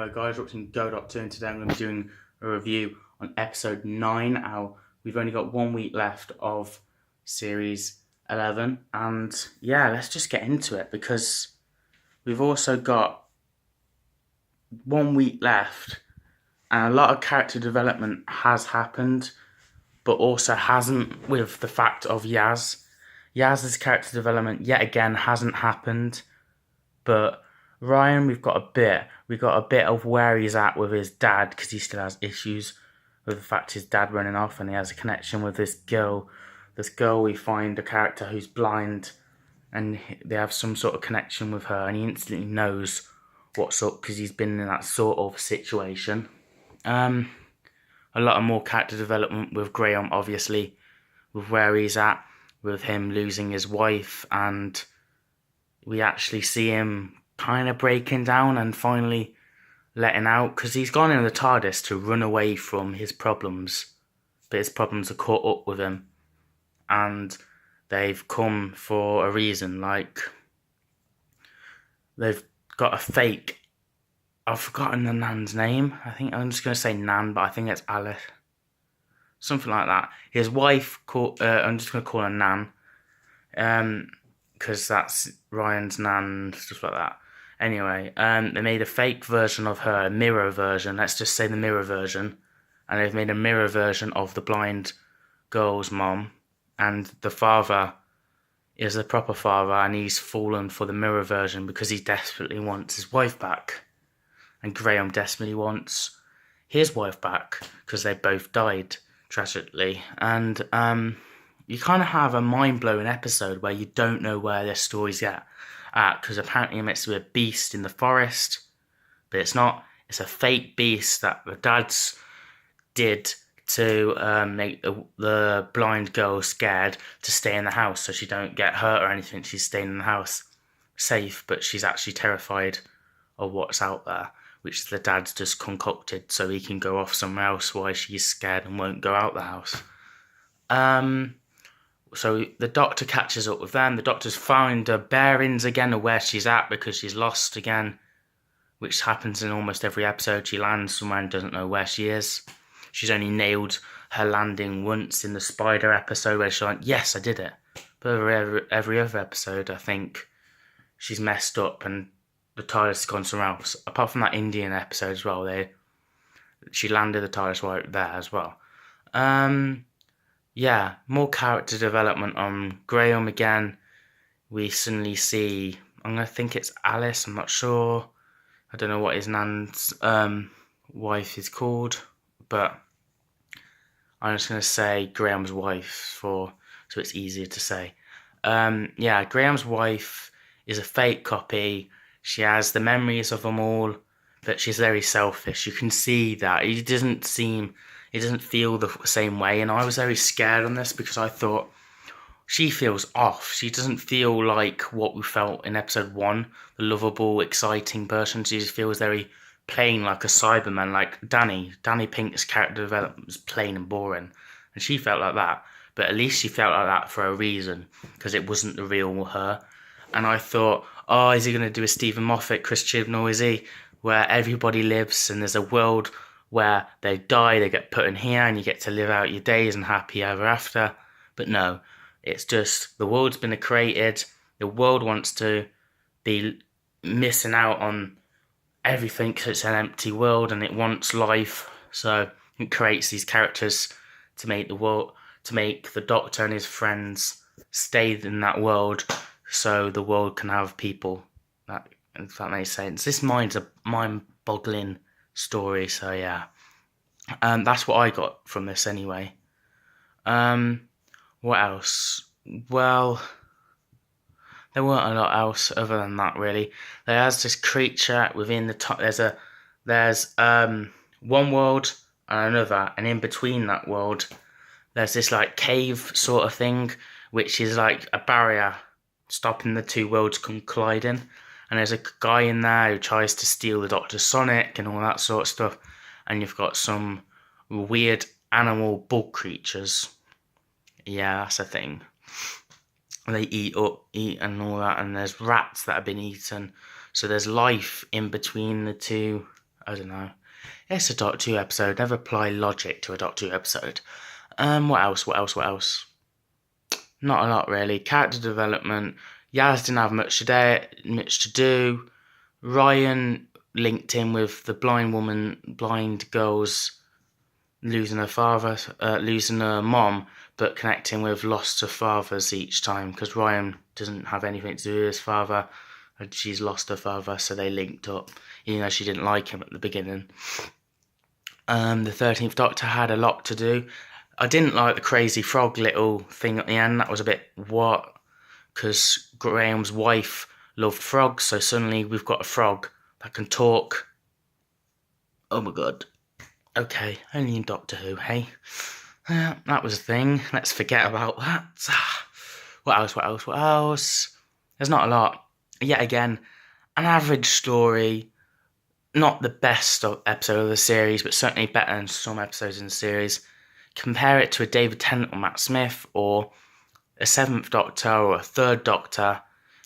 Guys, watching Go Doctor, and today I'm going to be doing a review on episode 9. Now, we've only got 1 week left of series 11, and yeah, let's just get into it because we've also got 1 week left, and a lot of character development has happened, but also hasn't with the fact of Yaz. Yaz's character development yet again hasn't happened, but Ryan, we've got a bit of where he's at with his dad because he still has issues with the fact his dad running off, and he has a connection with this girl. This girl, we find a character who's blind, and they have some sort of connection with her, and he instantly knows what's up because he's been in that sort of situation. A lot of more character development with Graham, obviously, with where he's at, with him losing his wife, and we actually see him kind of breaking down and finally letting out because he's gone in the TARDIS to run away from his problems, but his problems are caught up with him, and they've come for a reason. Like, they've got a fake. I've forgotten the Nan's name. I think I'm just going to say Nan, but I think it's Alice. Something like that. His wife, I'm just going to call her Nan. Because that's Ryan's Nan, stuff like that. Anyway, they made a fake version of her, a mirror version. Let's just say the mirror version. And they've made a mirror version of the blind girl's mom. And the father is the proper father, and he's fallen for the mirror version because he desperately wants his wife back. And Graham desperately wants his wife back because they both died tragically. And you kind of have a mind-blowing episode where you don't know where this story's at because apparently it's meant to be a beast in the forest, but it's not. It's a fake beast that the dads did to make the blind girl scared to stay in the house so she don't get hurt or anything. She's staying in the house safe, but she's actually terrified of what's out there, which the dad's just concocted so he can go off somewhere else while she's scared and won't go out the house. So the doctor catches up with them. The doctor's found her bearings again of where she's at because she's lost again, which happens in almost every episode. She lands somewhere and doesn't know where she is. She's only nailed her landing once in the spider episode where she's like, yes, I did it. But every other episode, I think she's messed up and the TARDIS has gone somewhere else. Apart from that Indian episode as well, she landed the TARDIS right there as well. Yeah, more character development on Graham again. We suddenly see, I'm going to think it's Alice, I'm not sure. I don't know what his Nan's wife is called, but I'm just going to say Graham's wife so it's easier to say. Yeah, Graham's wife is a fake copy. She has the memories of them all, but she's very selfish. You can see that. He doesn't feel the same way, and I was very scared on this because I thought she feels off. She doesn't feel like what we felt in episode 1, the lovable, exciting person. She just feels very plain, like a Cyberman, like Danny. Danny Pink's character development was plain and boring, and she felt like that. But at least she felt like that for a reason, because it wasn't the real her. And I thought, oh, is he going to do a Stephen Moffat, Chris Chibnall, is he? Where everybody lives and there's a world where they die, they get put in here, and you get to live out your days and happy ever after. But no, it's just the world's been created. The world wants to be missing out on everything because it's an empty world and it wants life. So it creates these characters to make the Doctor and his friends stay in that world, so the world can have people. If that makes sense. This mind's a mind-boggling story, so yeah. That's what I got from this anyway. What else? Well, there weren't a lot else other than that, really. There's this creature within the there's one world and another, and in between that world, there's this like cave sort of thing, which is like a barrier stopping the two worlds colliding. And there's a guy in there who tries to steal the Dr. Sonic and all that sort of stuff. And you've got some weird animal bug creatures. Yeah, that's a thing. They eat and all that. And there's rats that have been eaten. So there's life in between the two I don't know. It's a Doctor Who episode. Never apply logic to a Doctor Who episode. What else? Not a lot, really. Character development. Yaz didn't have much to do. Ryan linked in with the blind girl's losing her mom, but connecting with lost her fathers each time, because Ryan doesn't have anything to do with his father, and she's lost her father, so they linked up, even though she didn't like him at the beginning. The 13th Doctor had a lot to do. I didn't like the crazy frog little thing at the end. That was a bit what? Because Graham's wife loved frogs, so suddenly we've got a frog that can talk. Oh my god. Okay, only in Doctor Who, hey? That was a thing. Let's forget about that. What else? There's not a lot. Yet again, an average story. Not the best episode of the series, but certainly better than some episodes in the series. Compare it to a David Tennant or Matt Smith, or a 7th Doctor or a 3rd Doctor.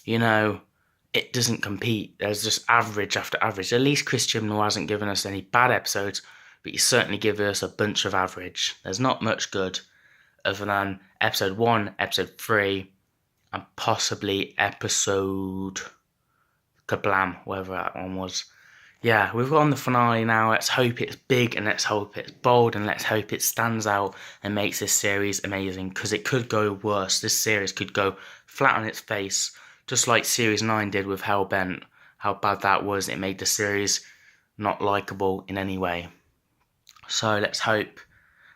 It doesn't compete. There's just average after average. At least Chris Chibnall hasn't given us any bad episodes, but he's certainly given us a bunch of average. There's not much good other than episode 1, episode 3, and possibly episode Kablam, whatever that one was. Yeah, we've got on the finale now. Let's hope it's big, and let's hope it's bold, and let's hope it stands out and makes this series amazing, because it could go worse. This series could go flat on its face, just like Series 9 did with Hellbent. How bad that was. It made the series not likeable in any way. So let's hope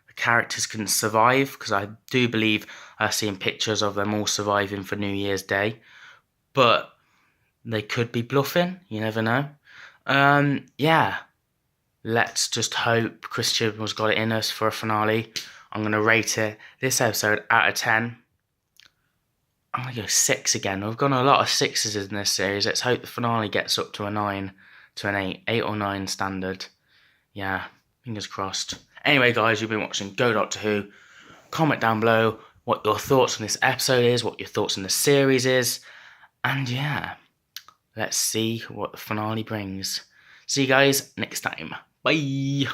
the characters can survive, because I do believe I've seen pictures of them all surviving for New Year's Day. But they could be bluffing. You never know. Yeah, let's just hope Chris Chibnall's got it in us for a finale. I'm going to rate it, this episode, out of 10. I'm going to go 6 again. We've gone a lot of 6s in this series. Let's hope the finale gets up to a 9, to an 8. 8 or 9 standard. Yeah, fingers crossed. Anyway, guys, you've been watching Go Doctor Who. Comment down below what your thoughts on this episode is, what your thoughts on the series is. And yeah, let's see what the finale brings. See you guys next time. Bye.